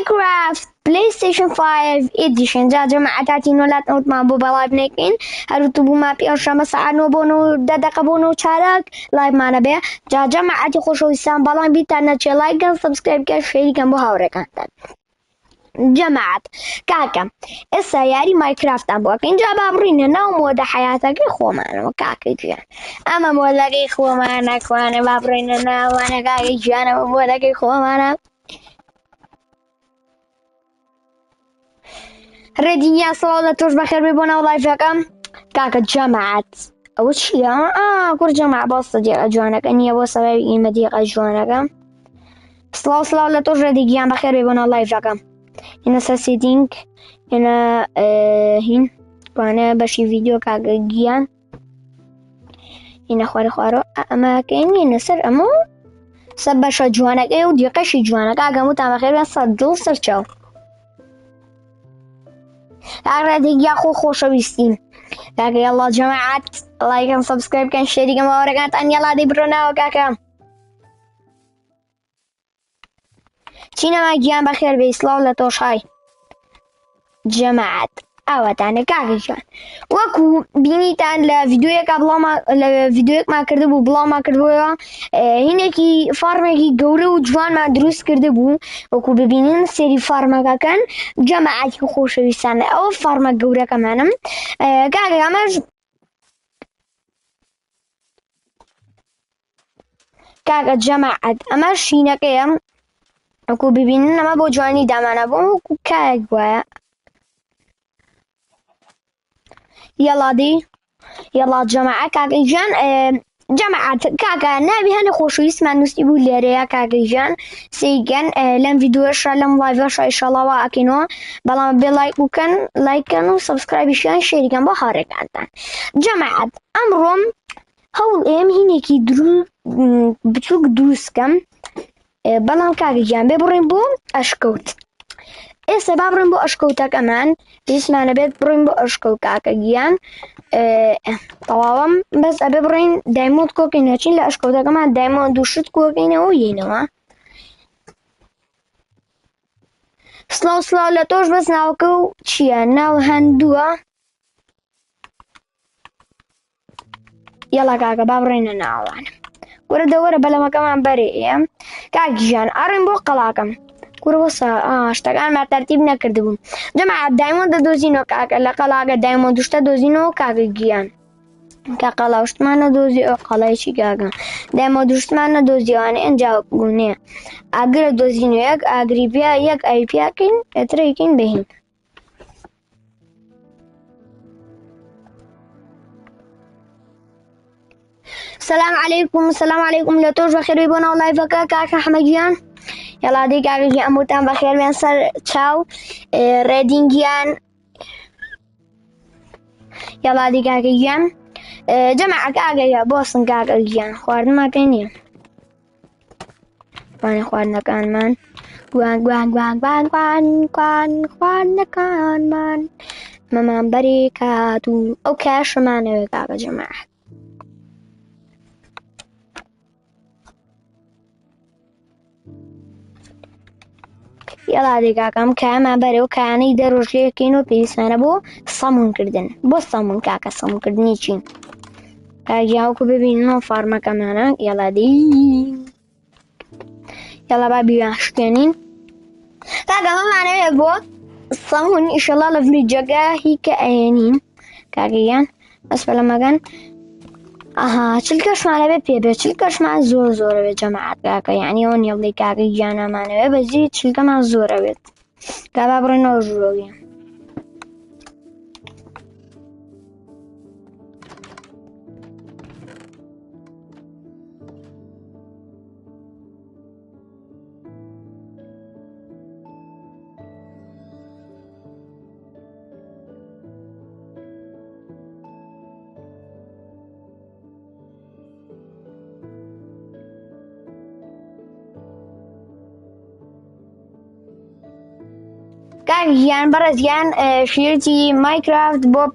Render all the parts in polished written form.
Minecraft PlayStation 5 Edition جا جماعة تاتين ولا تنوت ما بو بلايف نيكين هلو تبو ما بي أرشام ساعة بونو دقيقة بونو شارك لايف معنا بيه جا جماعة خوشو يسان بلايف بيتانا تشي لايك سبسكرايب كاش شيري كان بو هاوري كانتان جماعة كاكا السياري ماينكرافت أبوكين جا بابرين نوم ودا حياتك إخوة معنا وكاكي جيان أما مولك إخوة معنا كوانا بابرين نوم وانا كاكي جيان أما مولك إخوة معنا رديا صلاة توش بخير بيبونا ولايف يكم كاكا جماعة أول شي كور جماعة بوصة ديك أجوانك أني بوصة بيبقى ديك أجوانك صلاة توش رديا بخير بيبونا ولايف يكم هنا سيتنج هنا هين وانا بشي فيديو كاكا جيان هنا خوارو أماكن هنا سر أمو سبش جوانك ايو ديقش جوانك كاكا متعب خير بين صدل سرچاو كاكا ديقيا خوشو بيستين كاكا يلا جماعة لايك سبسكرايب كان شيري كان باوركان تان يلا دي بروناو كاكا چينا ما جيان بخير بيسلاو لتوش هاي جماعة ئاواتانە کاکەجان وەکو بینیتان لە ڤیدیۆیەک ما کردبوو بڵاوما کردبووەوە هینێکی فارمێکی گەورە و جوانمان دروست کرده بوو وەکو ببینن سێری فارمەکەکەن جەماعەتی خۆشەویستانە ئەوە فارمە گەورەکەمانم کاکە ئەمەش کاکە جەماعەت ئەمە شینەکەیە وەکو ببینن ئەمە بۆ جوانی دامانە بۆ وەکو کایەک وایە يلا جماعة كاكيجان جماعة كاكا نابي هاني خوشويس ما نوستي بو ليريا كاكيجان سيجان لم فيديوش لم لايفش ان شاء الله واكينو بلا بلايك وكان لايكن وسبسكرايب شان شير كان بحارك عندنا جماعة امرهم هول ام هنيكي درو بتوك دروس كم بلا كاكيجان ببرين بو اشكوت ئێستا با بڕین بۆ ئەشکەوتە ئەمان پێویستمانە بێت بڕین بۆ ئەشکەوت کاکە گیان تەواوم بەس ئەبێ بڕین دایمۆند کۆکەین نەچین لە ئەشکەوتەکەمان دایمۆند و شت کۆکەینەوە و یینەوە سڵاو لە تۆش بەس ناوکە و چییە ناو هەندووە یەڵا کاکە با بڕێنە ناوانە وەرە دەوەرە بەلەمەکەمان بەرێ کاکیژان ئاڕێن بۆ قەڵاکەم كروسا اشتغل مع ترتيب نكردبون جماعة دايموند دوزينو كاكا لقلاقة دايموند وشتا دوزينو كاكا جيان كاكا لاوشت معنا دوزي او قلايشي كاكا دايموند وشت معنا دوزي وانا انجاو قوني اگر دوزينو يك اگري بيا يك اي بياكين اتريكين بهين السلام عليكم لا توجه خير يبونا والله فكا كاكا حمجيان يلا ديك عاجي أموتان بخير بين سر تشاو ريدينجيان يلا ديك عاجيان جماعة كاجي بوسن كاجيان خوارد ما كاينين وانا خوارنا كان مان خوارنا كان مان ماما بريكاتو او كاش مانا كاجا جماعة يلا ديكا كم كاما بريو كاني دروجي كينو بيسانا بو صامون كردن بو صامون كاكا صامون كردني چين كاجاوكو ببينو فارما كمانا يلا بابي عشكنين كاكا ما معنى بو صامون إن شاء الله لفلي جاقا هيك أيانين كاكيان أسفل مكان چلکەش مانەوێ پێبێت چلکەشمان زۆرە بێت جەماعەت کاکە یعنی ئەوە نییە بڵێ کاکە گیانەمانەوێ بەزی چلکەمان زۆرە بێت کا با بڕێنەوە ژوورەوە كان برزيان شيرتي ماينكرافت بو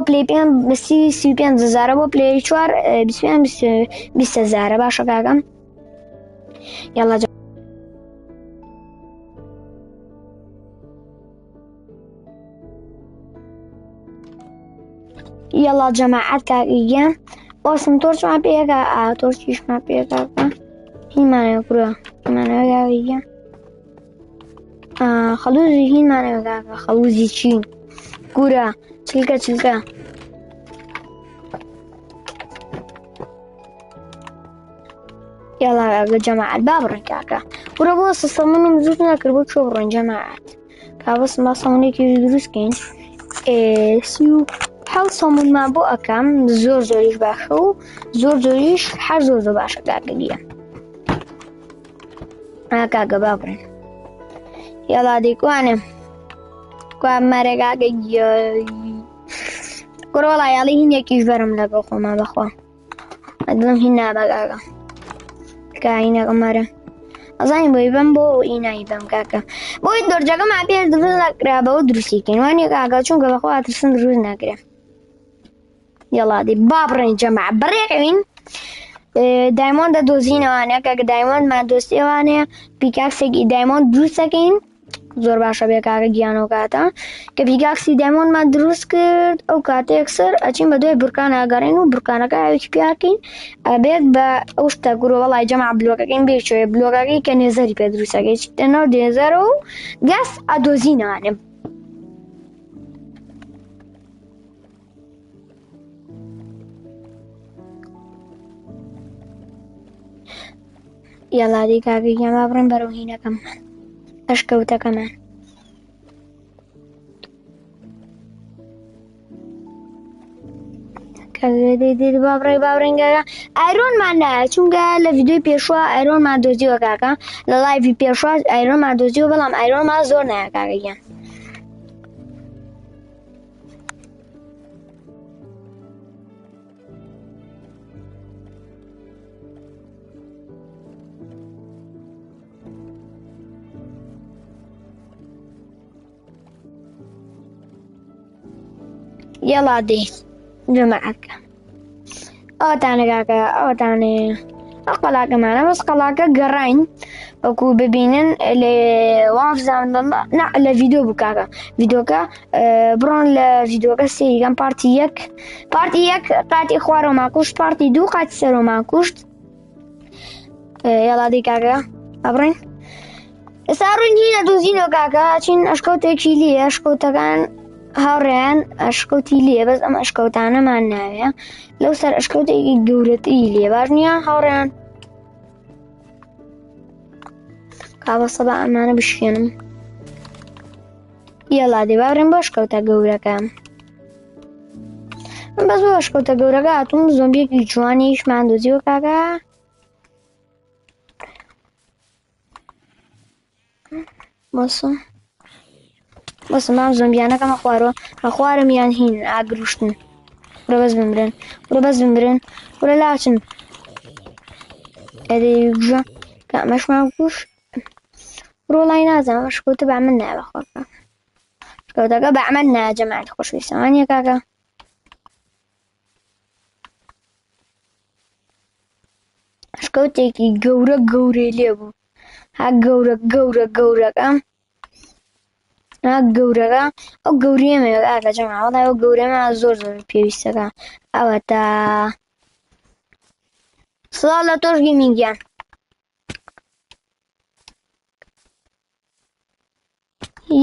بلاي بين بسي سي بين زارا بو بلاي شوار بس زارا باشا كاكا يلا يلا جماعات كاكيجان واسم تورش ما بيكا تورشيش ما بيكا هي ما نقرأ ما نقرأ خلوزي هي ما نقرأ خلوزي شين كورا تلك يلا جماعة بابرن كاكا ورا بوس صممي مزوجنا كربوت شبرن جماعات كابس ما صمني كي دروسكين سيو حاول صمم ما بو أكام زور زوريش باشو زور زوريش حر زور زور باشا كاكا ديا كاكا بابرن يلا ديكو أنا كوام مرة كاكا كرولا يالي هنيا كيش برم لقو خوما بخوا أدلم هنا بقاقا كاينة كمارة أظن بيبان بو إينا يبان كاكا بو يدور جاكا ما بيش دروز نكرا بو دروسيكين واني كاكا چونك بخوا أترسن دروز نكرا يلا دي بابرن جماعة بريقين دايموند دوزين وانيا كاكا دايموند ما دوستي وانيا بيكاكسي دايموند دروسكين زۆر باشە بێ کاکە گیانۆ کاتە کە پیگاکسی دایمۆنمان دروست کرد ئەو کاتە یەکسەر ئەچین بە دوای بورکان ئاگەڕین و بورکانەکە ئاوێکی پیاکەین ئەبێت بە ئەو شتە گرۆوەڵای جەماع بلۆکەکەین بێچێ بلۆکەکەی کە نێزەری پێ دروستەکەی چتەنەوە دێزەرە و گەس ئەدۆزینانم یاڵادی کاکە گیان با بڕێن بەرەو هینەکەم ئەشکەوتەکەمان باڕێنگەکە ئایرۆنمان نایە چونکە لە ڤیدیۆی پێشوە ئایرۆنمان دۆزیوە کاکە لە لایڤی پێشوە ئایرۆنمان دۆزیوە بەڵام ئایرۆنمان زۆر نایە کاکەگیان یەڵا دێ جەماعەتکە ئەوەتانە کاکە ئەوەتانێ ئەو قەلاکەمانە بەس قەلاکە گەڕاین وەکو ببینن لێ وازانم لە ڤیدیۆ بوو کاکە ڤیدیۆکە بڕۆن لە ڤیدیۆکە سێریگەم پارتی یەک قاتی خوارەوەمان کوشت پارتی دوو قاتی سەرۆمان کوشت یاڵا دەی کاکە ئەبڕین ئێستا ڕووین هینە دۆزینەوە کاکە چین ئەشکەوتێکی لێ ئەشکەوتەکان هاوڕێیان ئەشکەوتی لێ بەس ئەم ئەشکەوتانەمان ناوێ لەو سەر ئەشکەوتێکی گەورەتری لێ باش نییە هاوڕێیان کابەسە بە ئەمانە بشکێنم یەڵا دێ باڕێن بۆ ئەشکەوتە گەورەکە من بەس بۆ ئەشکەوتە گەورەکە هاتووم زۆمبیێکی جوانیشمان دۆزیوە کاکە بەسم مام زۆمبیانەکەمە خوارەوە ئەخوارم یان هین ئاگروشتن ورە بەس بمرن ورە لاچن ئەدەیژە کە ئەمەشمان کوش ڕۆڵای نازانم ئەشکەوتە بە من نایە بەخۆکە شکەوتەکە بە ئەمە نایە جەماعەتی خۆشەویستەوانیە کاکە شکەوتێکی گەورەی لێ بوو ها گەورەکە گەورەکە ئەو گەوریەمە ئاکە جەماعە وەڵای ئەو گەورەمە زۆر پێویستەکە ئەوە تا سڵاو لە تۆش گیمینگیان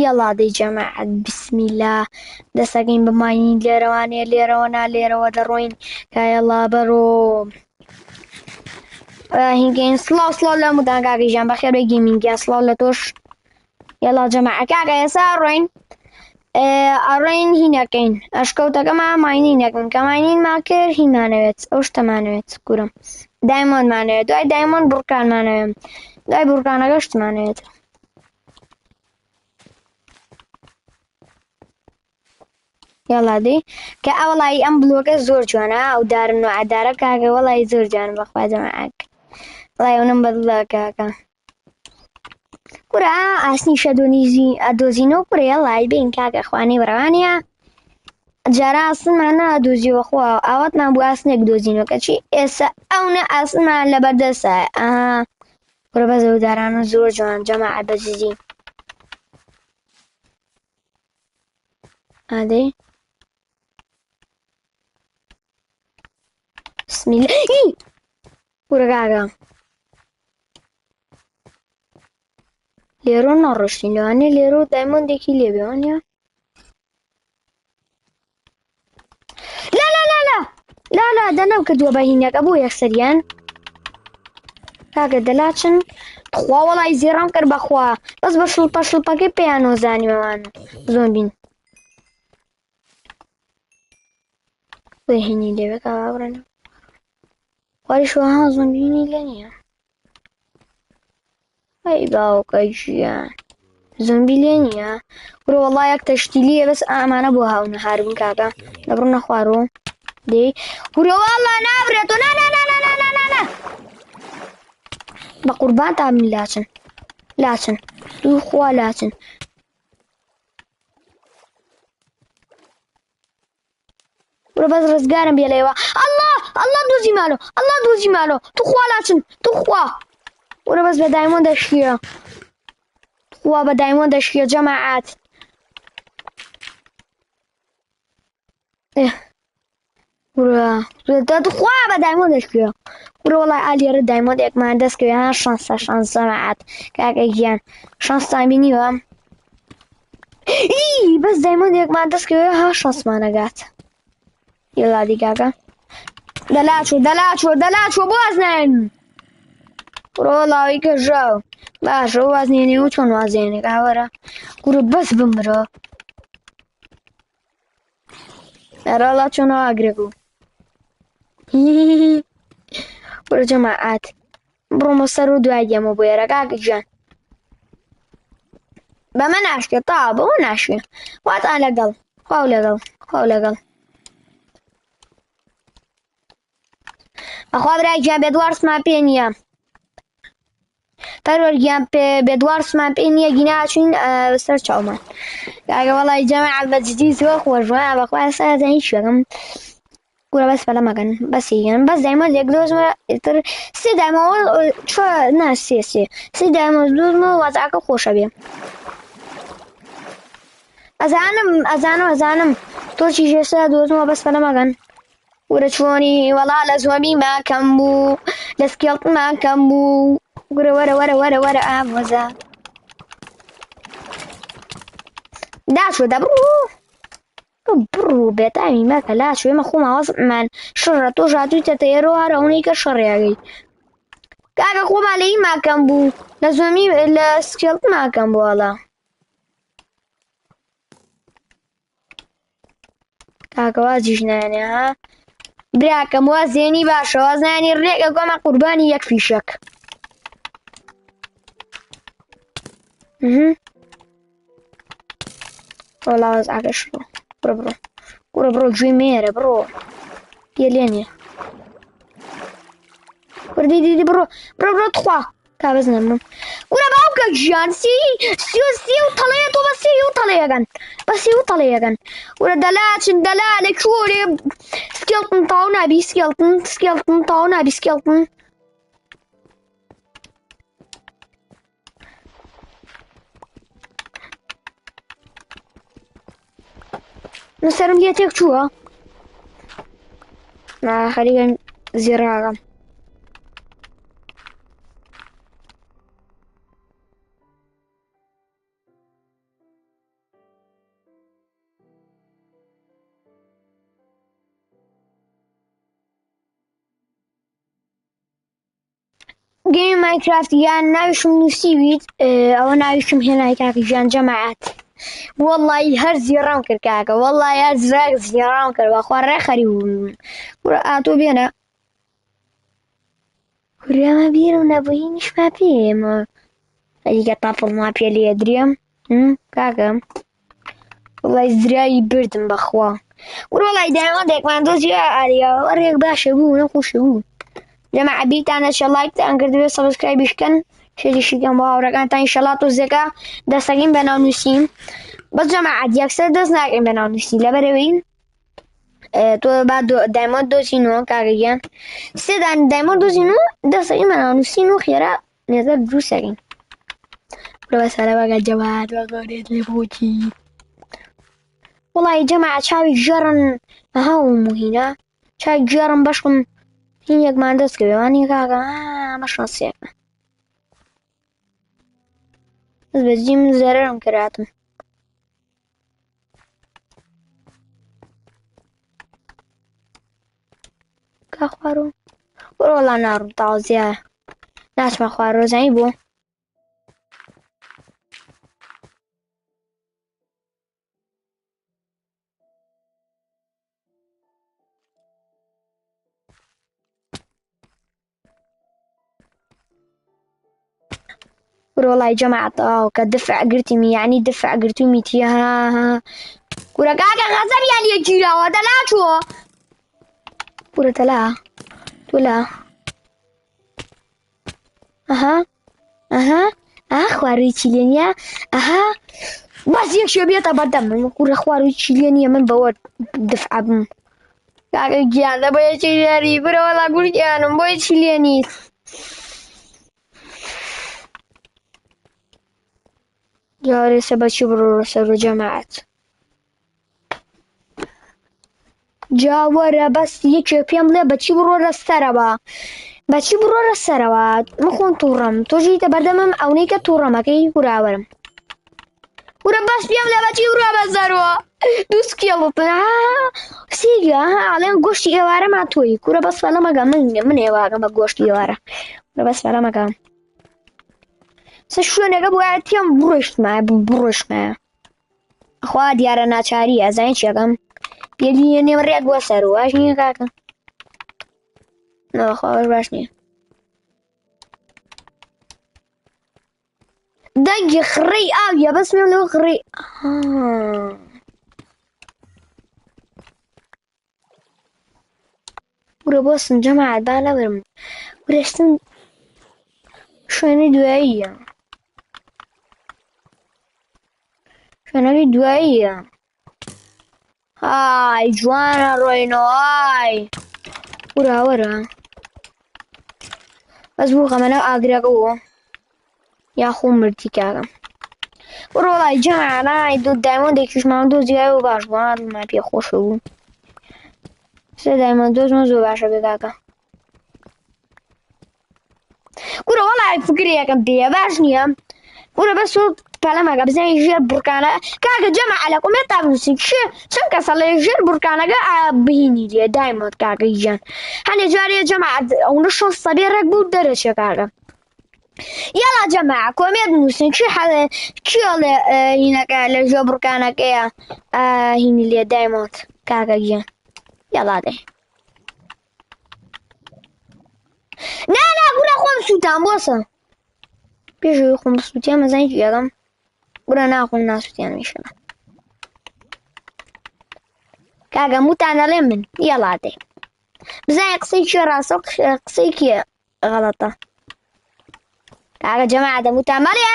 یەڵا دەی جەماعەت بسمیلا دەسەکەین بماین لێرەوانێ لێرەوە لێرەوە دەڕۆین کایەڵا بەرۆ هینگەین سڵاو لە مودان کاکەیژیان بەخێرە گیمینگیان سڵاو لە تۆش یەڵا جەماعە کاکە ئێستا ئەڕۆین هینەکەین ئەشکەوتەکەمان ماینینەکەین کە ماینینمان کرد هینمانەوێت ئەو شتەمانەوێت کوورم دایمۆندمانەوێت دوای دایمۆند بورکانمانەوێت دوای بورکانەکە شتمانەوێت یاڵا دێ کە ئەوڵی ئەم بلۆکە زۆر جوانە ئەو دارن و عدارە کاکە وەڵی زۆر جوان بەخوا جەماعەت وڵی ئەوەم بەدڵە کاکە کورە ئاسنی شەدۆنیزی ئەدۆزینەوە کوڕە یەڵای بین کاکە خوانەی بڕەوانیە جارە ئاسنمان نادۆزیوە خوا ئاواتمان بوو ئاسنێک دۆزینەوە کەچی ئێستا ئەوە ئاسنمان لەبەردەستە کوڕە بەزە و دارانە زۆر جوان جەماعەت بەزیزی ئادەی بسم الله إيه ورقاقا ليرو نرشين لواني ليرو دايمون ديكي ليبيونيا لا لا لا لا لا لا دانا بكدوا باهينيك أبو يكسريان كاكا دلاتشن خوا والله زيران كر بخوا بس بشلطة كي بيانو زاني موانا زومبين وهني ليبك أبابرنا واري شو ها زومبيني لانيا اي باو كاجيان زومبي لانيا ورو والله يك تشتيليه بس أمانة بوها ونهاربن كاكا نبرنا خوارو دي ورو والله نابريتو لا لا لا لا لا لا لا بقربان تعمل لاتن دو خوا لاتن ورو بس رزقارن بيليوا الله دوزي مالو تخوا لاتن تخوا ورو بس بدايمون دشكيا تخوا بدايمون دشكيا جماعات ورو تخوا بدايمون دشكيا ورو والله عالي رد دايمون يك ما عندس كيا شانس جماعات كاكا جيان شانس تايميني وام اي بس دايمون يك ما عندس كيا شانس ما نجات يلا دي كاكا دلاتشو بوزنن والله يكجاو باش وزنيني وشون وزنيني كاورا كورو بس بمرو لا شنو اغريكو برو جماعات برو مصرو دواجي مو بيرا كاكجان بما ناشكي طاب وناشكي واتع لقل خولقل أخوة براجع بدوار سما بينيا پەروەرگیان بێدوار سمان پێی نییە گیناچوین بەسەر چاومان کاکە وەڵی جەماعەت بەجددی زۆر خۆشبووە بەخوا سازە هیچ شوێکم گورە بەس بەلە مەکەن بەسیگەن بەس دایمە لێک دۆزمە تر سێ دایمەوە نا سێ دایمە دۆزمە وەزعەکە خۆشە بێ ئەزانم تۆچی ژێستا دۆزمەوە بەس بەلە مەکەن گورە چۆنی وەڵا لە زۆمی ماکەم بوو لە سکێڵت ماکەم بوو گورە وەرە ئامۆزە داچۆ بڕوو بێتامی مەکە لاچ ئێمە خۆماوەزمان شڕە تۆ ژاتوویتە ئێرۆ هەرە ئەوەی کە شەڕیاگەی کاکە خۆمان لە ئی ماکەم بوو لە زۆمی لە سکێڵت ماکەم بوو وەڵا کاکە وازیش نانێ ها براکەم وازێنی باشە وازانی ڕێگە گۆمە قوربانی یەک فیشەک وەڵا وەزعەکەش بڕۆ گوێی مێرە بڕۆ پێلێنێ دیدی بڕۆ تخوا کابەز نەمم گورە باوکە گیان سی و تەڵەیە تۆ بە سی و تەڵەیەگەن گورە دەلاچن دەلالێ کۆرێ سکێڵتن تاو نابی سکێڵتن تاو نابی سکێڵتن نسەرم لێ تێک چووە خەریکە زیێڕاکەم گەیمی ماینکرافت یان ناویشم نووسیویت ئەوە ناویشم هێنای کاکە ژیان جەماعەت وەڵڵی هەر زیێڕام کرد کاکە وەڵڵی هەر زیێڕام کرد بەخوا ڕێخەری بووم گورە ئاتۆ بێنە گورەمە بیرم نەبووی نیشما پێمە خەریکە تاپڵما پێ لێ درێم کاکە وەڵڵی زرایی بردم بەخوا گورە وەڵڵی دایمەندێکمان دۆزیوە ئاریاوە ڕێک باشە بوو نەخۆشە بوو جەماعە بیرتانە چە لایکتان کردوێت سەبسکرایبیش بکەن شێریشیکەن بۆ هاوڕێکانتان ئینشەڵا تۆزێکە دەستەکەین بە ناونووسین بەس جەماعەت یەکسەر دەست ناکەین بە ناونووسی لەبەرەوەی تۆ با دایمەند دۆزینەوە کاکەگیان سێدان دایمەند دۆزینەوە دەستەکەین بە ناونووسین و خێرا نێزەر دروستەکەین برە بەسەرە بەگە جەماعەت وەگەورێت لێ بۆچی وەڵی جەماعەت چاوی ژێڕن هەوم موهینە چاوی ژێڕن بەشم هین یەکمان دەست کردوانی کاکە ئەمە شانسێکە بەس بەجی من زەرەرم کرداتم کا خوارۆ وەرە وەڵا ناڕم تازیایە ناچمە خوارۆزانی بۆ والله يا جماعة كدفع قرتمي يعني دفع قرتمي تيها كورا كاكا غزر يعني يجيلا ودلا شو كورا تلا تلا اها خواري تشيلينيا اها بس يكشو بيتا بدم كورا خواري تشيلينيا من بور دفع بم كاكا جيانا بوي تشيليني كورا والله قول جيانا بوي تشيليني جاري سبتشي برو سر جماعة جاورة بس يكشو بيام لا بتشي برو السربا بچی برۆ لە سەرەوە من خۆم تووڕەم تۆژیتە بەردەمم ئەوەی کە تووڕەمەکەی وراوەرم ورە بەس پێم لە بەچی وڕا بە سەرەوە دوو سکێڵتن سیگە ئاڵێن گۆشتی ئێوارەما تۆی کورە بەس فەلەمەکە من ئێواگەم بە گۆشتی ئێوارە ورە بەس فەلەمەکە سە شوێنەکە بۆیە تێم بڕۆشتمایە ئەخوا دیارە ناچاریە زانین چیەکەم پێلێنێم ڕێک بۆ سەرەوە واش نییە کاکە ناخواش باش نییە دەنگی خڕەی ئاویە بەس پێم لەوە خڕەی ورە بۆسن جەماعەت با نەبرم ورێشتن شوێنەی دواییە شوێنەکەی دواییە ئای جوانە ڕۆینەوە ئای وەرە بەس بوو خەمەنە ئاگرەکەوە یا خۆم مردی کاکەم وەرە وەڵی جەماعەت دایمۆندێکیشمان دۆزیایە و باش بوو ما پێ خۆشە بوو سێ دایمۆند دۆزمە زۆر باشە بێ کاکە وەرە وەڵی فکرێکم پێیە باش نییە وەرە بەس پەلەمەکە بزانین ژێر بورکانە کاکە جەماعەت لە کۆمێنتا بنووسین چەند کەسە لە ژێر بورکانەکە بهینی لێ دایمۆند کاکەی گیان هەنێ جارێ جەماعەت ئەوە شەش سەبێ ڕێک بوو دەرەچێ کاکە یاڵا جەماعەت کۆمێت بنووسین کێڵێ هینەکە لە ژێر بورکانەکەیە هینی لێ دایمۆند کاکە گیان یاڵا دێ نا گورە خۆم سووتان بۆسە پێشەوەی خۆم بسووتیان مەزانی جێگەم گورە ناخۆم ناسووتیان میشەمە کاکە موتان دەڵێ من یاڵا دێ بزانین قسەی کێ ڕاستە و قسەی کێ غەڵەتە کاکە جەماعەت دەموتان مەڵێ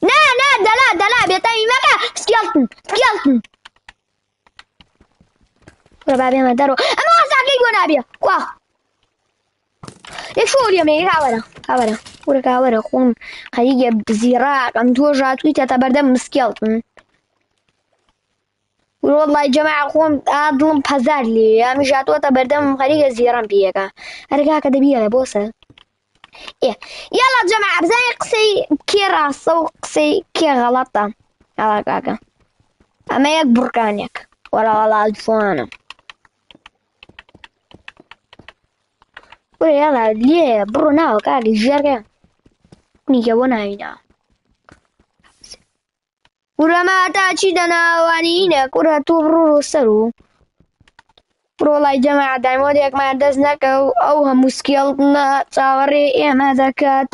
نا دەلا بێتەوی مەکە سکێڵتن وەرە با بێمە دەرەوە ئەمە وەساکەی بۆ نابێ کوا یەک شۆ لێمێ کاوەرە وەرە کاوەرە خۆم خەریکە زیڕاکەم تۆ ژاتوویتە بەردەم مسکێڵتن وەڵڵی جەماعەت خۆم دڵم پەزار لێ ئەمی ژاتووەتە بەردەم خەریکە زیڕەم پێیەکە هەر کاکە دەبیێڵێ بۆسە یاڵا جەماعەت بزانین قسەی کێ ڕاستە و قسەی کێ غەڵەتە یاڵا کاکە ئەمە یەک بورکانێک وەرە وەڵا جوانە وەرە یاڵا لێ بڕۆ ناوە کاکی ژێرکە نیکە بۆ ناوینەوە ورەمە تا چی دەناوانینە کورە تۆ بڕۆ سەر و بڕۆڵای جەماعەت دایمۆندێکمان دەست نەکە و ئەو هەموو سکێڵتنە چاوەڕێ ئێمە دەکات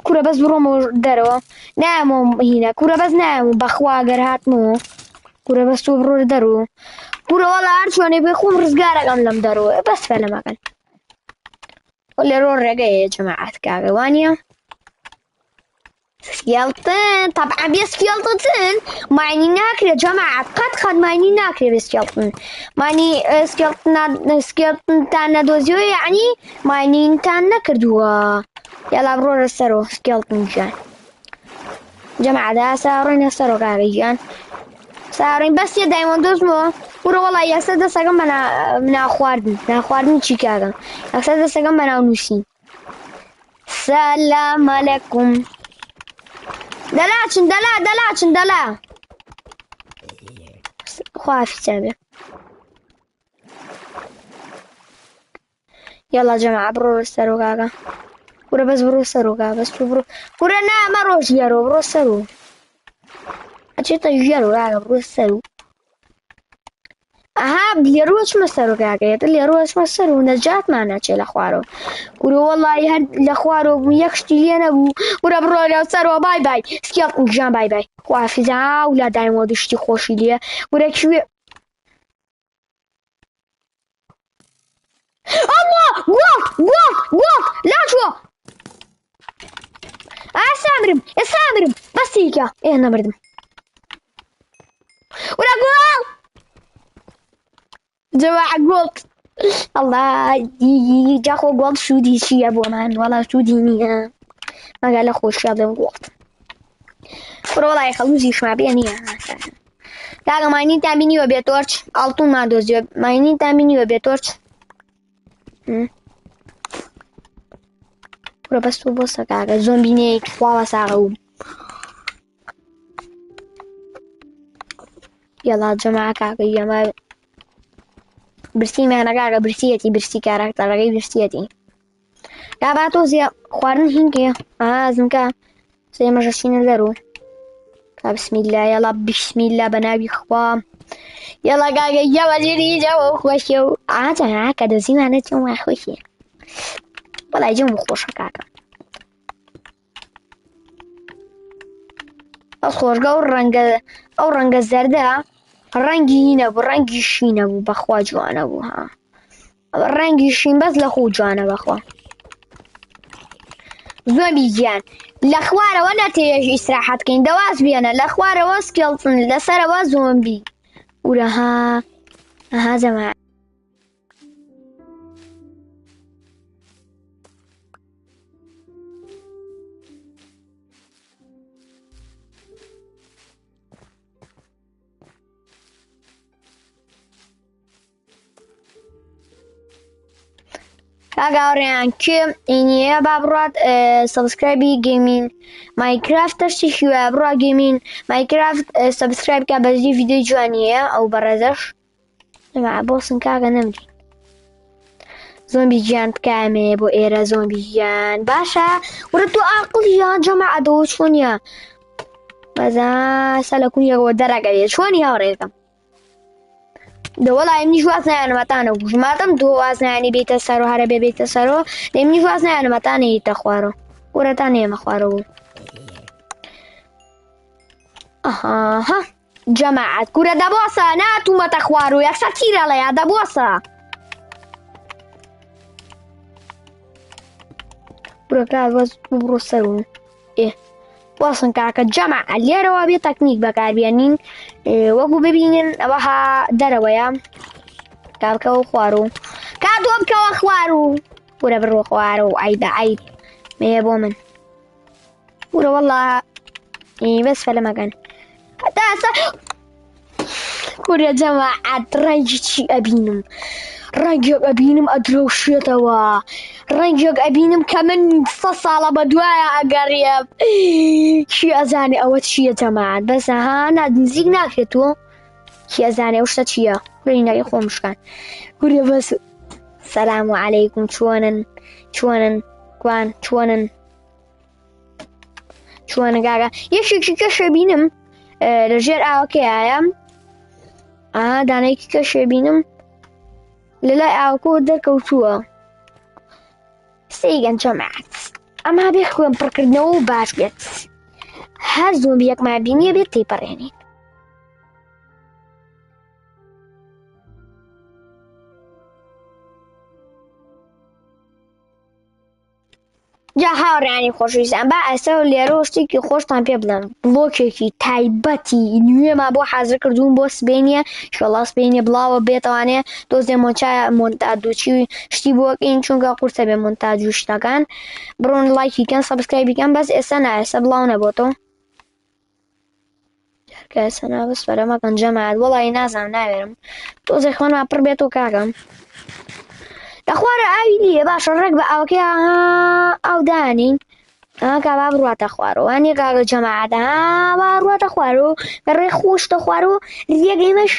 کورە بەس بڕۆمەوە دەرەوە نایەمەوە هینە کورە بەس نایەمەوە بەخوا گەر هاتمەوە کورە بەس تۆ بڕۆ دەرەوە کورە وەڵا هەر چۆنێ بێ خۆم ڕزگارەکەم لەم دەرەوە بەس فەلەمەکەن لێرۆ ڕێگەیە جەماعەت کاکە وانییە سکێڵتن تەبعا بێ سکێڵتن ماینی ناکرێت جەماعەت قەت ماینی ناکرێت بێ سکێڵتن مانی سکێڵتنتان نەدۆزیەوە یعنی ماینینتان نەکردووە یاڵا بڕۆرە سەرەوە سکێڵتن گیان جەماعەت ئاسا ڕۆینە سەرەوە کاکە گیان سارین بەس یە دایمەندۆزمەوە وڕە وەڵی یەکسە دەسەکەم بە ناخواردن چی کاکەم یەکسە دەسەکەم بە ناونووسین سەلام عەلەیکوم دەلا خوافی بێ یاڵا جەماعە بڕۆ سەرۆ کاکە ورە بەس بڕۆ سەرۆ کا بەس تو بڕۆ ورە نامە ڕۆژ یارۆ بڕۆ سەرۆ ئەچێتە ژێرۆ کاکە بڕۆ سەرۆ ئەها لێرۆ چمە سەرۆ کاکەیەتە لێرۆ چمە سەرۆ نەجاتمان ناچێ لە خوارەوە ورە وەڵی هەر لە خوارەوە بوو یەک شتی لێ نەبوو ورە بڕۆ لێو سەرەوە بای بای سکێڵ ژیان بای بای خوافیزە ولا دایمەوە دوشتی خۆشی لێ ورە کوێ الله گۆڵ لاچوە ئێستا مرم بەسیکە نەمردم ورە گۆڵ جەماعە گۆڵ الله جاخۆ گۆڵ سوودی چییە بۆمان وەڵا سوودی نییە مەگە لە خۆشیە بڵێم گۆڵ ورە وەڵی خەڵوزیشما بێ نییە کاکە ماینیتان بینیوە بێتۆرچ ئاڵتوونمان دۆزیوە ماینیتان بینیوە بێتۆرچ ورە بەس تۆ بۆسە کاکە زۆمبینەیەک خواوە ساغە و یاڵا جەماعە کاکە ئەمە برسیمانە کاکە برسی کاراکتەرەکەی برسیەتی کابا تۆزیە خواردن هینگێ ئازمکە سێمەژە چینە دەرو کا بسمیلا یاڵا بسمیلا بە ناوی خوا یاڵا کاکە یاوە لێری جاوە خۆشیە و ئاجا کە دۆزیمانە چۆن وا خۆشیە وەڵای جێم خۆشە کاکە ئەس خۆشگە ئەو ڕەنگە زەردە ڕەنگی نەبوو ڕەنگی شینە بوو بەخوا جوانە بوو ها ڕەنگی شین بەس لە خۆ جوانە بەخوا زۆمی گیان لە خوارەوە نەتێژ ئیسراحەتکەین دەواز بێنە لە خوارەوە سکێڵتن لەسەرەوە زۆمبی ورە ها جەماعە کاگاوڕێیان کێ ئینیە با بڕات سەبسکرایبی گەیمین مایکرافت تەشتی شیوە بڕا گەیمین مایکرافت سەبسکرایب کا بەزی ڤیدیۆی جوانیە ئەو بەڕێزەش بۆسن کاکە نەمری زۆمبی گیان بکامێ بۆ ئێرە زۆمبی گیان باشە ورە تۆ ئاقڵیان جەماعە دەوە چۆنیە بەزا سەلەکوونیەوە دەرەگەوێت چۆنی هاوڕێکەم دەوەڵای منیش واز نایەنمەتانە گوژماتەم دۆ واز نایانی بێتە سەرۆ هەرە بێ بێتە سەرۆ لێ منیش واز نایەنمەتانە هیتە خوارەوە وەرەتان نێمە خوارەوە ئەها جەماعەت کورە دەبۆسە ناتوومەتە خوارەوە یەکسەر تیرەڵەیە دەبۆسە بڕۆکە بڕۆ سەرون بۆسن کاکە جەماعە لێرەوە بێ تەکنیک بەکاربێنین وەکو ببینن ئەوەها دەرەوەیە کاکەوە خوارۆ کاتۆ بکەوە خوارۆ ورە بڕۆ خوارە و عیبە عیب مێ بۆ من ورە وەڵا بەس فەلەمەکەن هەتاسە کورە جەماعەت ڕەنگی چی ئەبینم ڕەنگێک ئەبینم ئەدرەوشێتەوە ڕەنگێک ئەبینم کە من 100 ساڵە بە دوایە ئەگەڕێ چی ئەزانێ ئەوە چییە جەماعەت بەسە ها نزیک ناکرێتەوە کی ئەزانێ ئەو شتە چییە ڕینەکەی خۆمشکان گورێ بەس سەلام عەلەیکوم چۆنن کوان چۆنن کاکە یەکێکی کەشە بینم لەژێر ئاوەکەیایە دانەیەکی کەشێ بینم لەلای ئاوکۆ دەرکەوتووە سەیگەن جەماعەت ئەما بێ خوێن پڕکردنەوە و باش بێت هەر زۆمبیەکمان بینیە بێت تێپەڕێنین جا هاوڕێیانی خۆشویستان با ئەسە و لێرە شتێکی خۆشتان پێ بڵێم بڵۆکێکی تایبەتی نوێمان بۆ حازر کردوون بۆ سبەینە ئینشەڵڵا سبەینێ بڵاوە بێتەوانێ دۆزێ مۆنتاژ شتی بۆکەین چونکە قورسە بێ مۆنتاژ و شتەکان بڕۆن لایکی کەن سەبسکرایبی کەن بەس ئێستا نایە ئێستا بڵاو نەبۆتەوە کەسەنا بەسپەرەمەکەن جەماعەت وەڵی نازانم ناوێرم تۆزێ خوێنما پڕ بێت و کاکەم دەخوارە ئاوی نییە باشە ڕێک بە ئاوەکەی ئاو دانین کا با بڕاتە خوارەوە وانە کاکە جەماعەتە با ڕاتە خوارەوە کە ڕێ خۆشتە خوارەوە ریەگەیمەش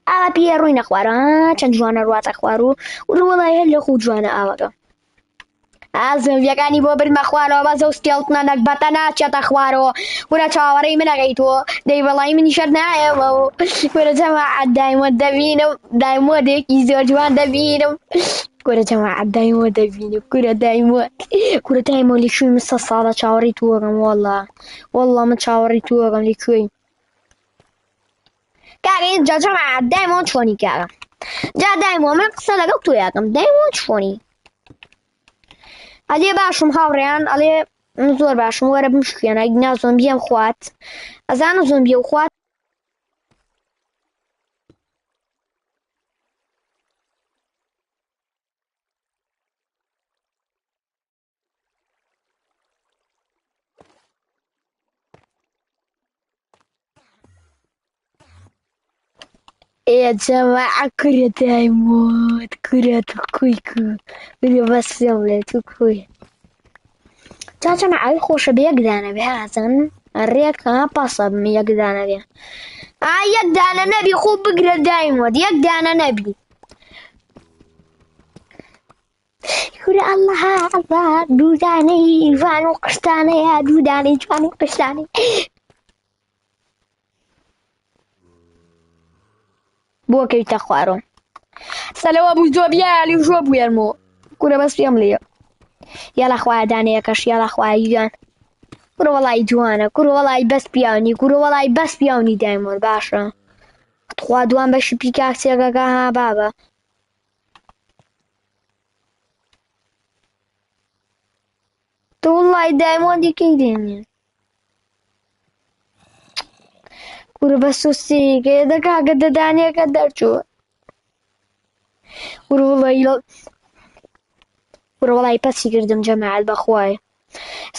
ئاوا پێ ڕووی نەخوارە چەند جوانە ڕاتە خوار و وڵای هەر لە خوو جوانە ئاوەکە ئازمڤیەکانی بۆ برمە خوارەوە بە زە ستێڵتنە نەک بەتە ناچێتە خوارەوە ورە چاوەڕێی منەکەیتەوە دەی بەڵی منی شەر نایەوە وەرە جەماعەت دایمۆ دەبینم دایمۆدێکی زۆر جوان دەبینم کورە جەماعەت دایمۆ دەبینم کورە دایمۆ کورە دایمۆ لێکوێی من سە ساڵە چاوەڕێی تۆگەم وەڵڵا من چاوەڕێی تۆگەم لێکوێی کاکە اینجا جەماعەت دایمۆ چۆنی کاکە جا دایمۆ من قسە لەگەڵ تۆ یاکەم دایمۆ چۆنی ئەلێ باشم هاوڕێیان ئەڵێ زۆر باشم وەرە بمشکێنە ئیگنا زۆمبیەم خوات ئەزانە زۆمبیە و خوات جەماعەت کورە دایمۆت کورە تو کویکو ورێ بەسێم لێ تو کوی جا جەماعەت خۆشە بە یەکدانە بێ هازن ڕێک پاسە بم یەکدانە بێ یەکدانە نەبی خۆ بگرە دایمۆت یەکدانە نەبی کورە ئەڵڵا ئەڵڵا دوودانەی جوان و قشتانەیە دوودانەی جوان و قشتانەی بۆ کەوتە خوارەوە سەلەوە بوو زۆبیە علی ژۆ بوێرمەوە کورە بەس پێم لێیە یالا خوایە دانەیەکەش یالا خوایە گیان کورە وەڵی جوانە کورە وەڵی بەس پیاونی کورە وەڵی بەس پیاونی دایمۆر باشە خوا دوان بەشی پیکاکسێکەکە ها بابە تۆ وەڵی دایمۆندێکی دێنێ کورە بە سوسیگە دەکاکە دەدانەکە دەرچووە کورە وەڵی پەسی کردم جەماعەت بەخوایە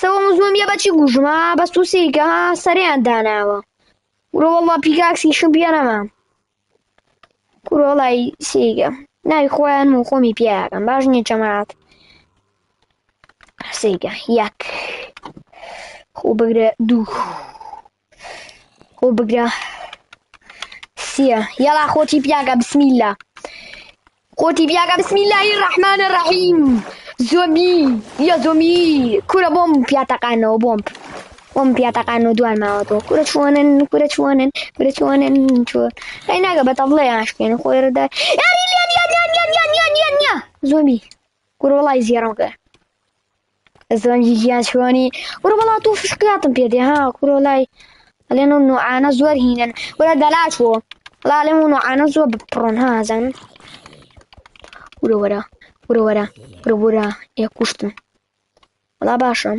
سەوە زۆمیە بەچی گوژما بە سوسیکە سەریان داناوە کورە وەڵا پیکاکسیشم پێ نەما کورە وەڵی سیگە ناوی خۆیان و خۆمی پیاکەم باش نییە جەماعەت سیگە یەک خۆ بگرە دوو خۆ بگرە سێ یالا خۆتی پیاکە بسمیلە خۆتی پیاکە بسمیلای ڕەحمانە ڕەحیم زۆمی یا زۆمی کورە بۆم پیاتەقانەوە بۆم پیاتەقانەوە دوان ماوەتەوە کورە چۆنن کورە چۆنن کورە چۆنن چۆن ئەی ناگە بە تەبڵەیان شکێنن خۆی ڕدا نییە زۆمی کورە وەڵی زیێڕم کە زۆنجی گیان چۆنی وەرە وەڵا تۆ فشکاتم پێدێ ها کورە وەڵی ئەڵێن و نوعانە زۆر هینن وەرە دەلاچوە وەڵا ئەڵێم و نوعانە زۆر بپڕۆن ها زانن ورە وەرە ورە وەرە ورە وەرە کوشتم وەڵا باشە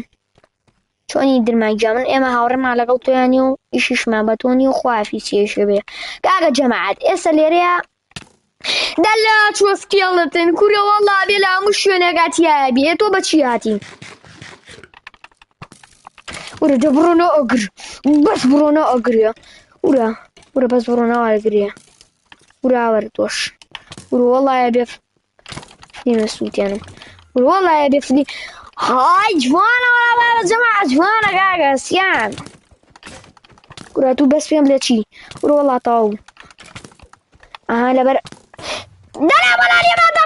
چۆنی درمانگیا من ئێمە هاوڕێمان لەگەڵ تۆیانی و ئیشیشمان بە تۆنی و خوافیسیێشە بێ کاکە جەماعەت ئێستا لێرەیە دەلا چوە سکێڵتن کورە وەڵا بێ لە هەموو شوێنێکاتیایە بێ تۆ بەچی هاتی ورە دە بڕۆنە ئەگر بەس بڕۆنە ئەگرێ ورە بەس بڕۆنە ئەگرێ ورە ئاوەرە تۆش ورە وەڵایە بێ فیلمە سووتێنم ورە وەڵایە بێ فلی های جوانە وەڵا جەماعەت جوانە کاکە سیان ورە تو بەس پێم لێ چی ورە وەڵا تاو ئاها لەبەر دەلا بەڵا لێماتە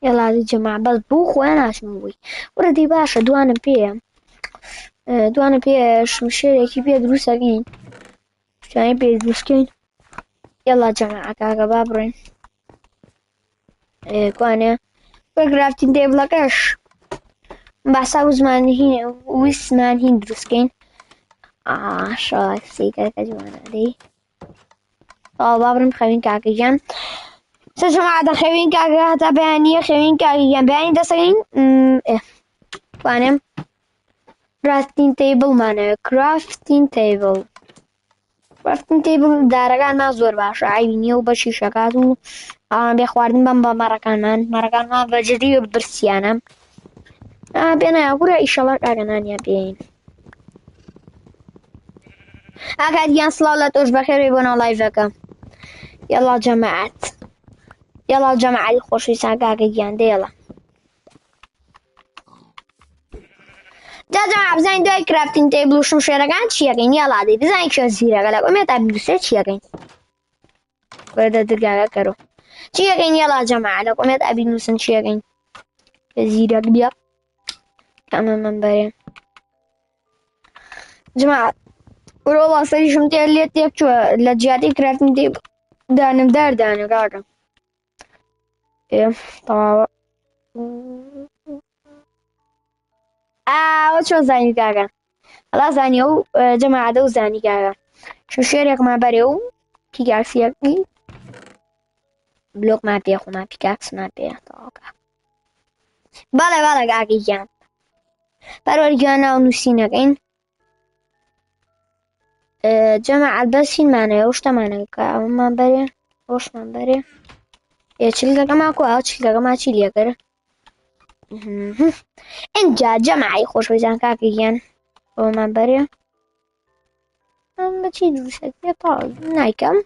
يلا جماعة بس بوخ وأنا أسموي وردي باشا دوانا بيه دوانا بيش مشيري بيه دروسكين شاين بيه دروسكين يلا جماعة كاكا بابرين كوانا وكرافتين تيبلكش بحسا وزمان هين دروسكين شايف سيكا كجوانا دي بابرين خوين كاكا جان سجماعة خوين كاكا هتا بيانية خوين كاكا جان بياني دسكين كوانا crafting table معناه crafting table دارەکانمان زۆر باشە عیبینیە و بەشی شەکات و بێ خواردن بەم بە مەڕەکانمان بەجددی و برسیانە پێنایە گورە ئیشەڵە کاگەنانیا پێین ئاکاتیان سڵاو لە تۆش بەخێرێ بۆ ناو لایڤەکە یەڵا جەماعەت یەڵا جەماعەتی خۆشەویستان کاکەگیان دێڵە جا بزانین دوای کرافتین تێبڵ و شمشێرەکان چیەکەین یاڵادەی بزانین کێ زیرەکە لە ئەمێتا بنووسێت چیەکەین وەردە دگاگە کەرۆ چیەکەین یاڵا جەماعە لە کۆمێت ئەبی نووسن چیەکەین کە زیرەک بیا ئەمە من بەرێ جەماعە وەرەوەڵا سەریشم تێ لێت تێک چووە لە جیاتی کرافتین تێبڵ دانمدار دانە کاکە تەواوە ئاوە چۆن زانی کاکە هەڵا زانیە و جەماعەدە و زانی کاکە شمشێرێکمان بەرێ و پیکاکسیەکەی بلۆکمان پێ خۆمان پیکاکسمان پێ تەواوکە بەڵێ بەڵێ کاکەگیان پەروەردگار ناو نووسینەکەین جەماعەت بەسینمانەیە و شتەمانەکە کە ئەومان بەرێ ئەوشمان بەرێ چلگەکەمان کۆ ئەو چلگەکەمان چی لێکرد اینجا جەماعەی خۆشەویستان کاکەگیان ئەومان بەرێ بەچی دروستەکرێت تاڵ نایکەم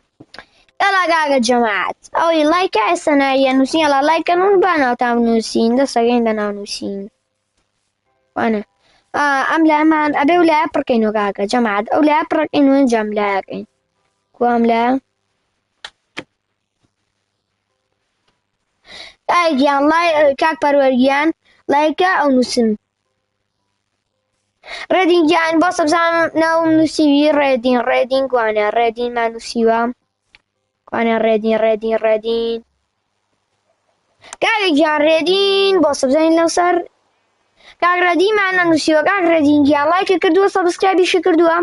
یاڵا کاکە جەماعەت ئەوەی لایکە ئێستا نایە نووسین یاڵا لایکەن و با ناوتان بنووسین دەستەکەین بە ناو نووسین وانە ئەم لایەمان ئەبێ و لایە پڕکەینەوە کاکە جەماعەت ئەو لایە پڕەکەین و ئەنجام لایەکەین کوام لایە کاکەگیان کاک پەروەردگیان لایکە ئەو نووسن ڕێدینگیان بۆ سەبزانم ناوم نووسیوی ڕێدین کوانە ڕێدینمان نووسیوە کوانە ڕێدین کاکەگیان ڕێدین بۆ سەبزانین لەوسەر کاک ڕێدینمانە نووسیوە کاک ڕێدینگیان لایکە کردووە سەبسکرایبیشی کردووە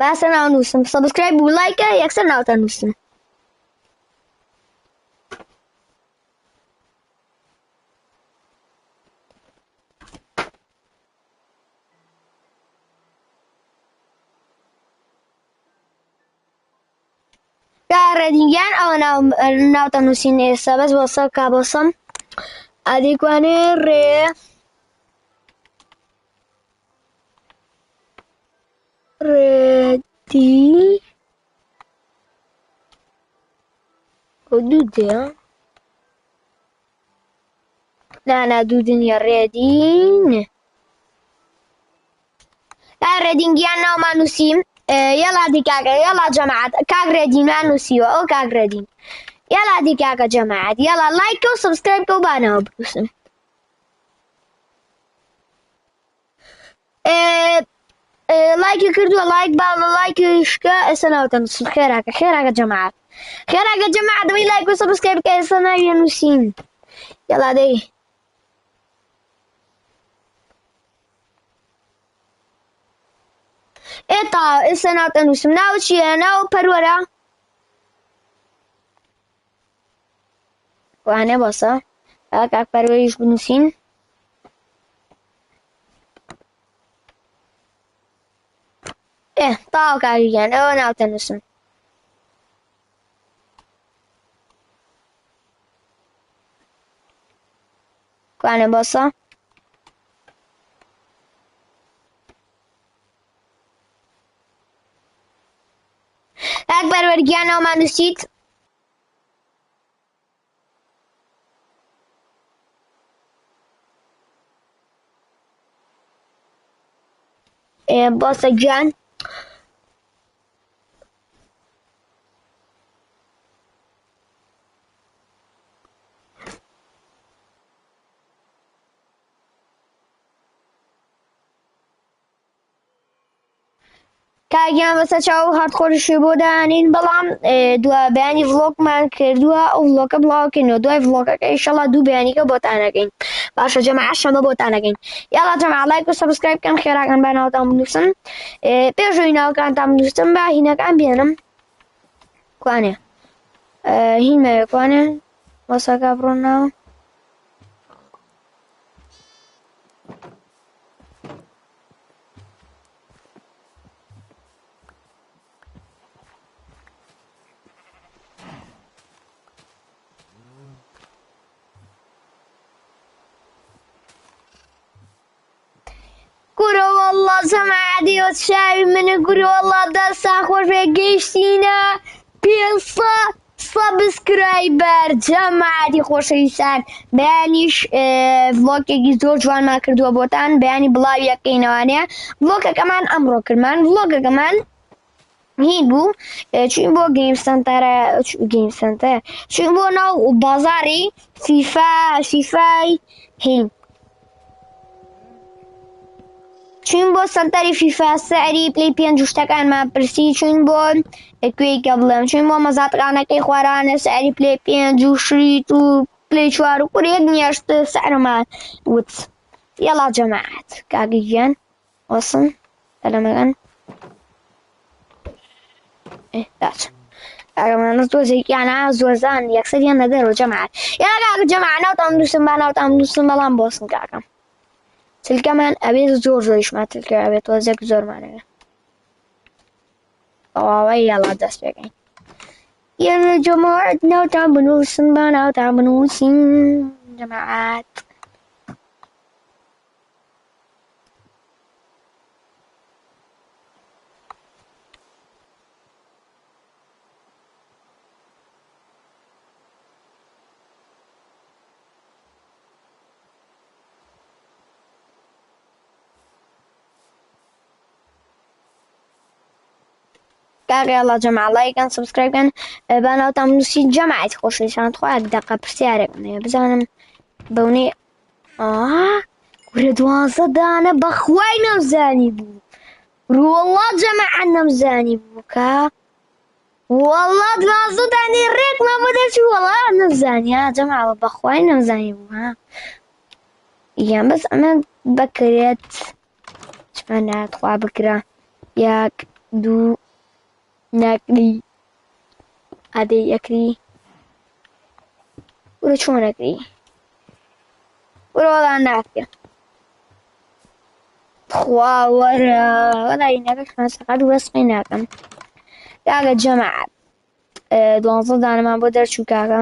باسە ناو نووسم سەبسکرایب و لایکە یەکسەر ناوتە نووسم ڕێدینگیان ئەوە ناوتە نووسین ئێستا بەس بۆ سەر کا بۆسەم ئادیکوانێ ڕێدی دوو دێ نانا دوو دنیا ڕێدین ڕێدینگیان ناومان نووسیم یەڵا دی کاکە یەڵا جەماعەت کاک ڕێدینمان نووسیوە ئەو کاک ڕێدین یەڵا دی کاکە جەماعەت یەڵا لایکە و سەبسکرایبکە و بانەوە بنووسن لایکی کردووە لایک با لایکشکە ئێستا ناوتە نووسن خێراکە جەماعەت دەبی لایک و سەبسکرایبکە ئێستا ناویە نووسین یەڵا دەی ئێستا ناوتە نووسم ناو چییە ناو پەروەرە وانێ بەسە کاک پەروەریش بنووسین تاو کاکەگیان ئەوە ناوتە نووسم کوانێ بەسە کاک پەروەردگیان ناومان نووسیت بۆسە گیان کاگیان بەسە چاو هات خۆشی بۆ دانین بەڵام دووە بەیانی ڤڵۆگمان کردووە ئەو ڤڵۆگە بڵاوکەینەوە دوای ڤڵۆگەکە ئینشەڵا دوو بەیانیکە بۆتانەکەین باشە جەماعە شەمە بۆتانەکەین یاڵا جەماعە لایک و سەبسکرایب بکەن خێراکەن با ناوتان بنووسن پێشەوەی ناوەکانتان بنووسن با هینەکان بێنم کوانێ هین مەوێ کوانێ وەسەکە بڕۆن ناو گورە وەڵڵا جەماعەتی وەتشاوی منە گورە وەڵڵا دەستان خۆش بێ گەیشتینە 500 سەبسکرایبەر جەماعەتی خۆشەویستان بەیانیش ڤڵۆگێکی زۆر جوانمان کردووە بۆتان بەیانی بڵاوی یەکەینەوانەیە ڤڵۆگەکەمان ئەمڕۆ کردمان ڤڵۆگەکەمان هین بوو چوین بۆ گەیم سەنتەر چوین بۆ ناو بازاڕی فیفای هین چوین بۆ سەنتەری فیفا سەعری پلەی پێنج شتەکانمان پرسی چوین بۆ کوێیکە بڵێم چوین بۆ مەزاتقانەکەی خوارانە سەعری پلەی پێنج و شریت و پلەی چوار و کوڕ یەک نیاشت سەعرمان وت یەڵا جەماعەت کاگی گیان وەسن تەلەمەکان داچ ئەگەمانە تۆزێکیانە زۆرزان یەکسەریان نەدەرەوە جەماعەت یانا کاکە جەماعە ناوتان بنووسن با ناوتان بنووسن بەڵام بۆسن کاکەم تلکەمان ئەبێت زۆریشمان تلکە ئەبێت تۆزێک زۆرمانەوێت ئەوەی یاڵا دەست پێکەین یانا جەماعەت ناوتان بنووسن با ناوتان بنووسین جەماعەت کاکە یاڵا جەماعە لایکەن سەبسکرایبکەن با ناوتان بنووسین جەماعەتی خۆشەویستان خۆیان دەقە پرسیارێکم هەیە بزانم بەونەی گورە 12 دانە بەخوای نەمزانی بوو وەڵڵا جەماعە نەمزانی بوو کە وەڵڵا 12 دانەی ڕێکمان بۆ دەرچوو وەڵڵا نەمزانی جەماعە بەخوای نەمزانی بوو یان بەس ئەمە بکرێت چمان نایەت خوا بکرا یەک دوو نەکری ئادەی یەکری وەرە چۆن نەکری وەرە وەڵا ناکرێ خوا وەرە وەلای نەکەشمان سەقەت وەسقی ناکەم کاکە جەماعەت 12 دانەمان بۆ دەرچوو کاکە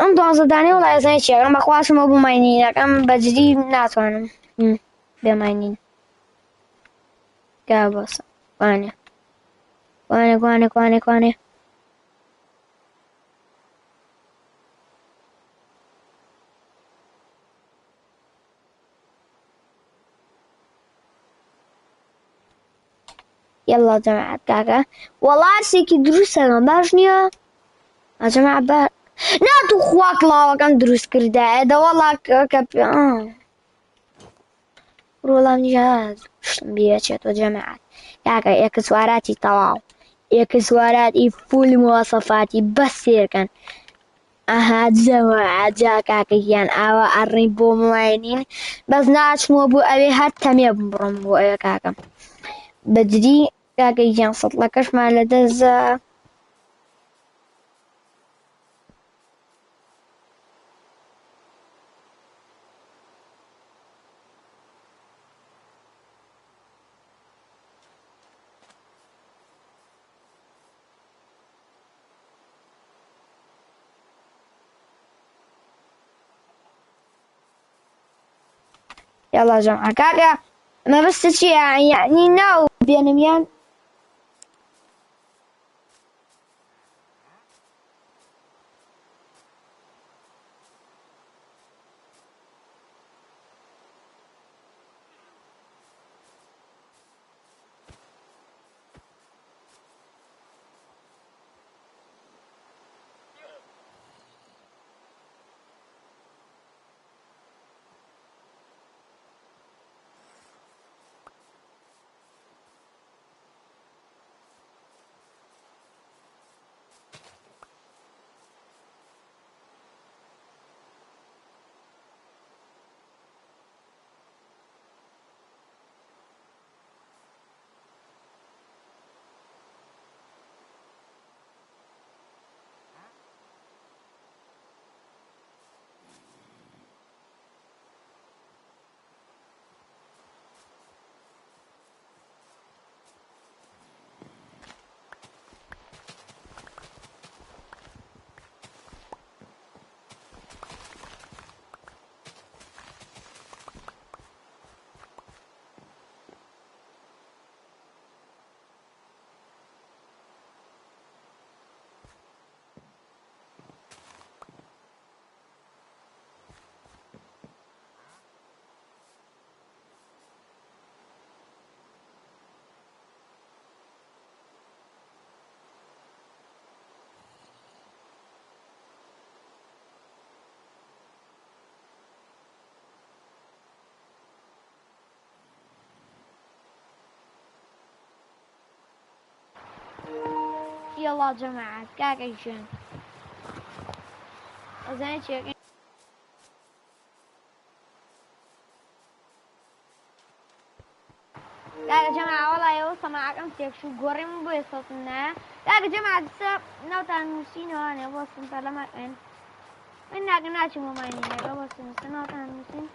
ئەم 12 دانەی وەڵای ئەزانی چی ئەەکەم بەخواسمەوە بوو ماینینەکەم بەجددی ناتوانم بێ ماینین کا بەسە کوانێ کوانێ یەڵا جەماعەت کاکە وەڵا هەرسێکی دروستەکەم باش نییە جەماعەت با ناتو خوا کڵاوەکەم دروست کردایە دەوەڵا کە ڕۆڵام شتم بیەچێتەوە جەماعەت کاکە ئێکە سواراتی تەواو ئێکە سواراتی فول مواصفاتی بەس سێرکەن ئەها جەماعەت جا کاکەگیان ئاوا ئەڕێی بۆ مواینین بەس ناچمەوە بوو ئەوێ هەر تەمێ بڕۆم بۆ ئەوێ کاکەم بەجددی کاکەگیان سەتڵەکەشمان لە دەستە یاڵا جەماعە کاکە مەبەستە چییە یعنی ناو بێنمیان يلا جماعة كاكا جان أزاني تشيك كاكا جماعة والله يوصل معكم تكشو قوري من بيصوتنا كاكا جماعة دسا نوتا نوسين وانا بوصن فلما كان إنك ناتي مماني لك بوصن سنوتا نوسين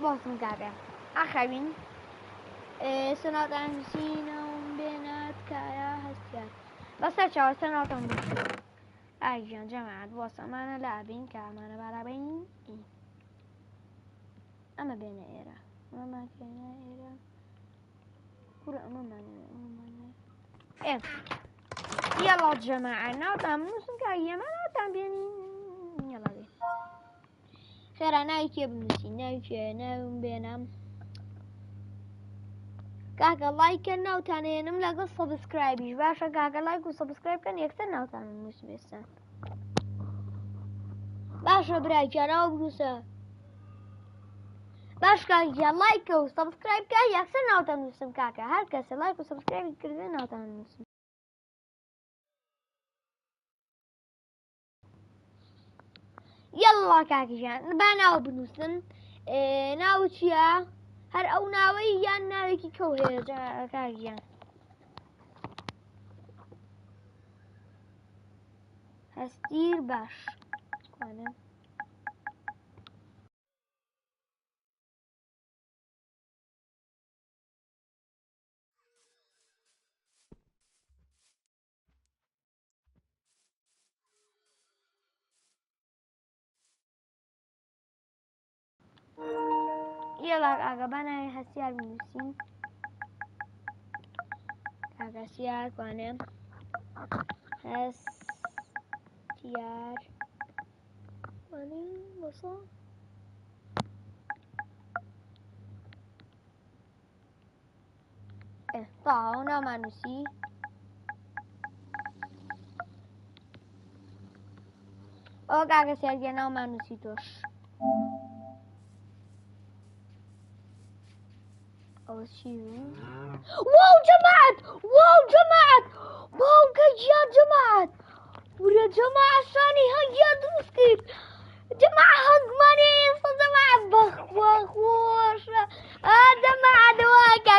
بوصن كاكا أخوين سنوتا نوسين بينات كايا هستيات بس أشعر سنوتا نوسين أيجان جماعة بوصن معنا لاعبين كامانا بارابين أما بين إيرا ما كان إيرا كورة أما إيه يلا جماعة نوتا نوسين كايا ما نوتا بينين يلا دي خير أنا يكي بنوسين نايكي نايم بينام كاكا لايك نوتا نينم لقى سبسكرايبيش باشا كاكا لايك وسبسكرايب كان يكتر نوتا نوس بيستان باشا براي كان أو بنوسا باش كاكا لايك وسبسكرايب كان يكتر نوتا نوسم كاكا هر كسي لايك وسبسكرايب كردين نوتا نوسم يلا كاكا جان باناو بنوسن ناو چيا هر او ناوي يان ناوي كي كوهي كاكا جان هستير باش كوانم يلا كاكا بانا هستير بنوسين كاكا سيار كوانم هستيار كوانم بصا طاونا ما نسي او كاكا سيار جنا ما نسيتوش او شيو واو جماعة واو جماعة واو كجيا جماعة ورا جماعة ثاني هيا دوسكيت جماعة هجماني جماعة بخوش جماعة دواكا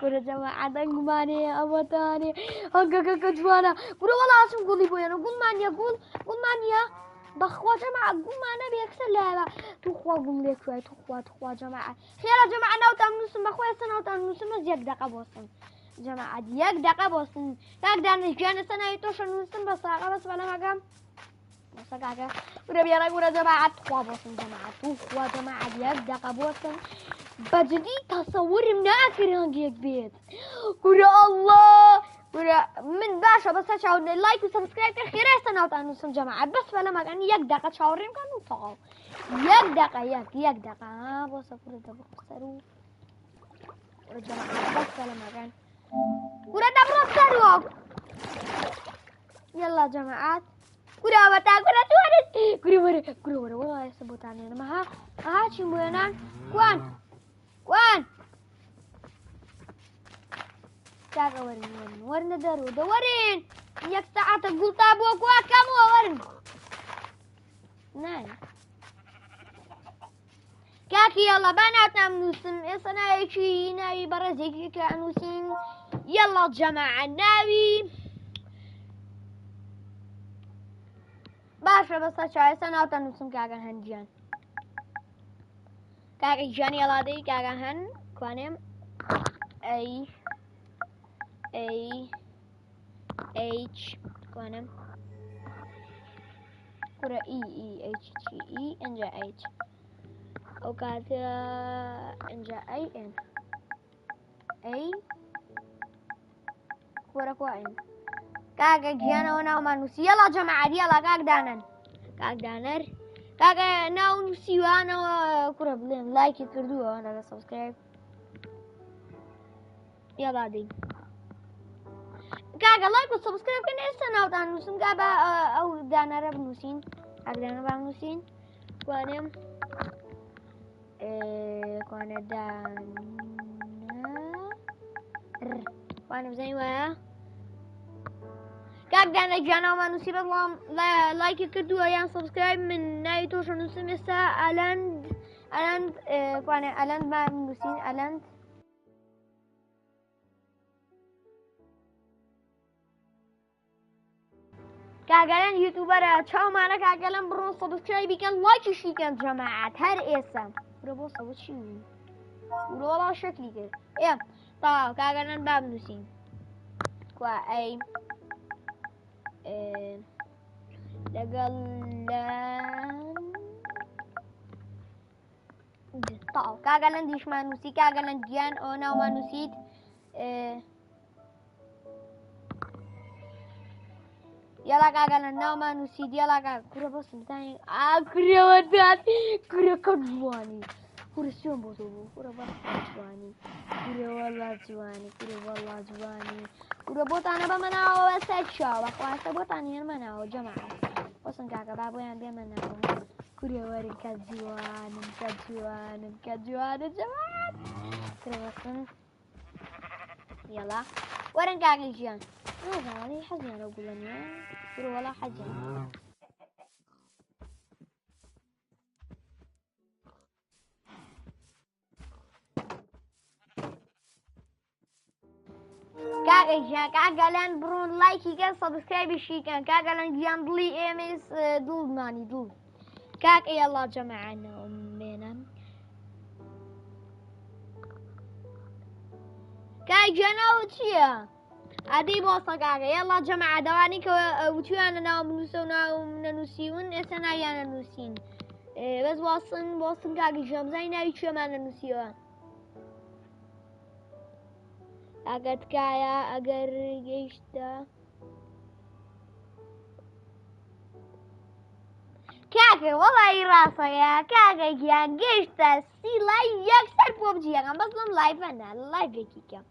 كل جماعة هجماني أبطاني هجا كجوانا كل والله اسم قولي بويانا قول مانيا قول مانيا بخوا جماعة قول معنا بيكسر لعبة تخوا قول لك شوي تخوا جماعة خير يا جماعة ناوتا منوسم بخوا سنة ناوتا منوسم يك دقة بوصن جماعة يك دقة بوصن يك دان جانا سنة يتوش نوسم بس بس ولا مقام بس كاكا ودا بيانا ودا جماعة تخوا بوصن جماعة تخوا جماعة يك دقة بوصن بجدي تصور من آخر هنجيك بيت ودا الله ودا من باشا بس تشاور لايك وسبسكرايب خير سنة وتنوسم جماعة بس ولا ما كان يك دقة تشاورين كانوا طاو يك دقة يك دقة بس ودا بخسروا ودا جماعة بس ولا ما كان ودا بخسروا يلا جماعات ودا بتا ودا توارد كوري والله يسبوتاني ما ها شموينان كوان كاكا ورن دورين يك ساعة تقول طابوك وكم ورن ناي كاكي يلا بناتنا منوسم إصنا يكي ناوي برزيكي كانوسين يلا جماعة ناوي باشا بس شاي سنة وتنوسم كاكا هنجان كاكا جان يلا دي كاكا هن كوانم أي H كوانم كورا H انجا H او كاتا انجا N A كورا كوان كاكا جانا وناو نوسي يلا جماعة يلا كاك دانر كاكا ناو نوسي وانا كورا بلين لايك كردو وانا سبسكرايب يلا دي كاكا لايك وسبسكرايب كان إيسا ناوتا نوسين كابا أو دانا رب نوسين أك دانا بام نوسين كوانم كوانا دانا كوانم زي ويا كاكدانا جانا وما نسيب الله لايك كردوا يان سبسكرايب من ناي توش نسم يسا ألند فانا ألند ما نسين ألند كاغلان يوتيوبر تشاو معنا كاغلان برو سبسكرايب كان لايك شي كان جماعة هر اسم برو صوت شي والله شكلي كده ايه طيب كاغلان باب نسين كوا اي لقلان طيب كاغلان ديش ما نسي كاغلان جيان انا وما نسيت يلا كاغلان ناو ما نسيت يلا كاغ كورا بس متاني كورا ودات كورا كدواني كورا سيوم بوتو كورا بس جواني كورا والله جواني كورا والله جواني كورا بوتانا بمناو وساتشا وقواسا بوتاني المناو جماعة وصن كاغا بابو يان مناو كورا ورن كجوان جماعة كورا وصن يلا ورن كاغا جيان هذا علي حزن أقول أنا كورا ولا حزن كاغلان برون لايكي كان سبسكرايب شي كان كاغلان جيان دلي ايميس دل ماني دل كاك يلا جماعة أمنا كاك جانا وتشيا عدي بوصا كاك يلا جماعة دواني وتشيا أنا منوسونا منوسيون اسنا يانا نوسين بس واصن كاك جام زينا يتشيا ما نوسيون أقد كايا أقر جيشتا كاكا والله راسا يا كاكا يا جيشتا سي لاي يكسر بوبجي يا بس لايف أنا لايف كيكا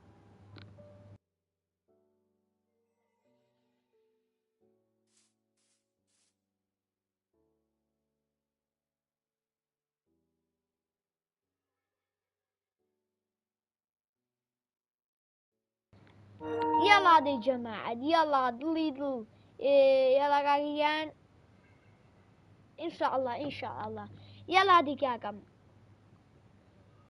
يلا دي جماعة يلا دل يلا كاكيان إن شاء الله يلا دي كاكا